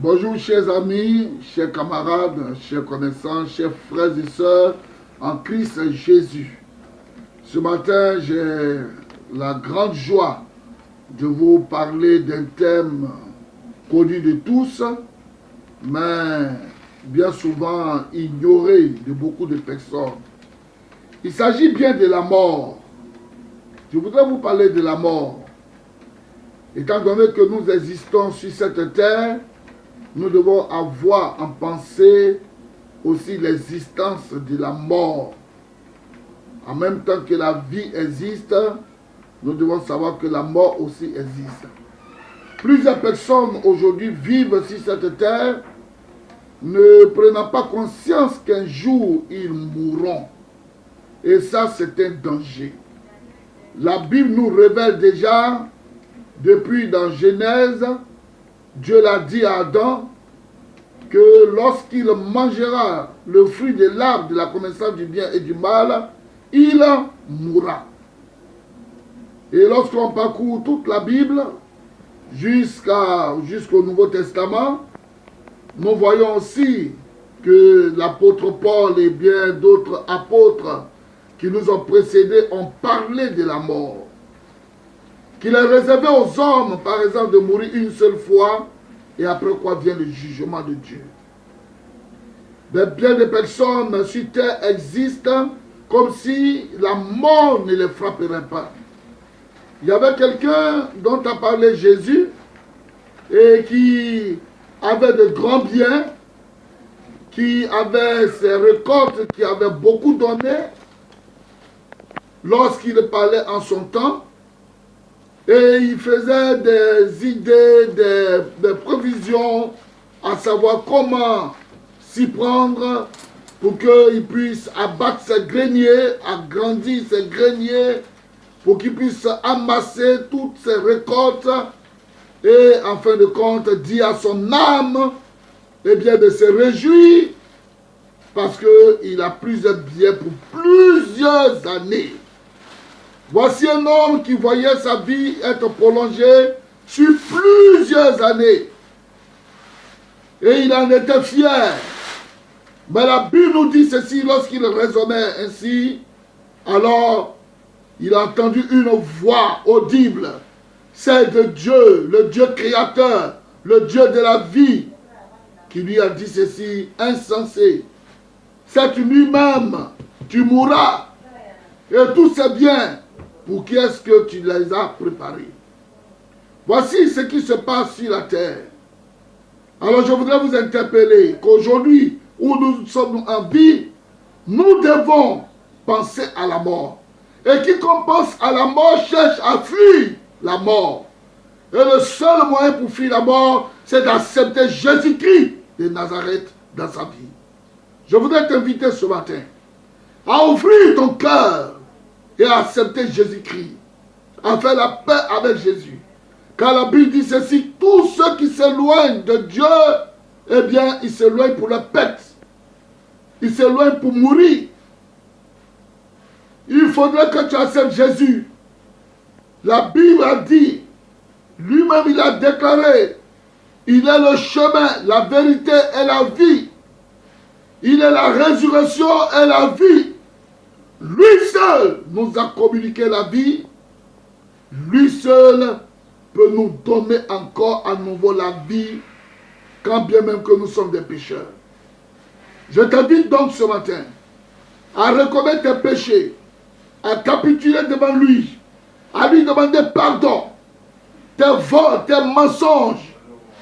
Bonjour chers amis, chers camarades, chers connaissances, chers frères et sœurs en Christ Jésus. Ce matin, j'ai la grande joie de vous parler d'un thème connu de tous, mais bien souvent ignoré de beaucoup de personnes. Il s'agit bien de la mort. Je voudrais vous parler de la mort. Étant donné que nous existons sur cette terre, nous devons avoir en pensée aussi l'existence de la mort. En même temps que la vie existe, nous devons savoir que la mort aussi existe. Plusieurs personnes aujourd'hui vivent sur cette terre, ne prenant pas conscience qu'un jour ils mourront. Et ça, c'est un danger. La Bible nous révèle déjà, depuis dans Genèse, Dieu l'a dit à Adam que lorsqu'il mangera le fruit de l'arbre de la connaissance du bien et du mal, il mourra. Et lorsqu'on parcourt toute la Bible jusqu'au Nouveau Testament, nous voyons aussi que l'apôtre Paul et bien d'autres apôtres qui nous ont précédés ont parlé de la mort. Qu'il est réservé aux hommes, par exemple, de mourir une seule fois, et après quoi vient le jugement de Dieu. Mais bien des personnes sur terre existent comme si la mort ne les frapperait pas. Il y avait quelqu'un dont a parlé Jésus et qui avait de grands biens, qui avait ses récoltes, qui avait beaucoup donné lorsqu'il parlait en son temps. Et il faisait des idées, des prévisions, à savoir comment s'y prendre pour qu'il puisse abattre ses greniers, agrandir ses greniers, pour qu'il puisse amasser toutes ses récoltes et en fin de compte dire à son âme eh bien, de se réjouir parce qu'il a plusieurs biens pour plusieurs années. Voici un homme qui voyait sa vie être prolongée sur plusieurs années. Et il en était fier. Mais la Bible nous dit ceci, lorsqu'il raisonnait ainsi, alors il a entendu une voix audible, celle de Dieu, le Dieu créateur, le Dieu de la vie, qui lui a dit ceci, insensé. Cette nuit même, tu mourras. Et tous ces biens, pour qui est-ce que tu les as préparés? Voici ce qui se passe sur la terre. Alors je voudrais vous interpeller qu'aujourd'hui, où nous sommes en vie, nous devons penser à la mort. Et quiconque pense à la mort cherche à fuir la mort. Et le seul moyen pour fuir la mort, c'est d'accepter Jésus-Christ de Nazareth dans sa vie. Je voudrais t'inviter ce matin à ouvrir ton cœur et à accepter Jésus-Christ, à faire la paix avec Jésus. Car la Bible dit ceci, tous ceux qui s'éloignent de Dieu, eh bien, ils s'éloignent pour la paix. Ils s'éloignent pour mourir. Il faudrait que tu acceptes Jésus. La Bible a dit, lui-même il a déclaré, il est le chemin, la vérité et la vie. Il est la résurrection et la vie. Lui seul nous a communiqué la vie. Lui seul peut nous donner encore à nouveau la vie, quand bien même que nous sommes des pécheurs. Je t'invite donc ce matin à reconnaître tes péchés, à capituler devant lui, à lui demander pardon, tes vols, tes mensonges,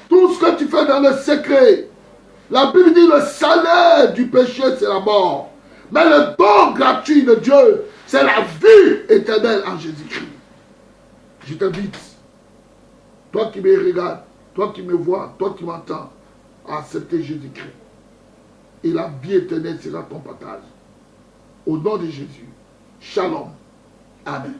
tout ce que tu fais dans le secret. La Bible dit le salaire du péché, c'est la mort. Mais le don gratuit de Dieu, c'est la vie éternelle en Jésus-Christ. Je t'invite, toi qui me regardes, toi qui me vois, toi qui m'entends, à accepter Jésus-Christ. Et la vie éternelle sera ton partage. Au nom de Jésus. Shalom. Amen.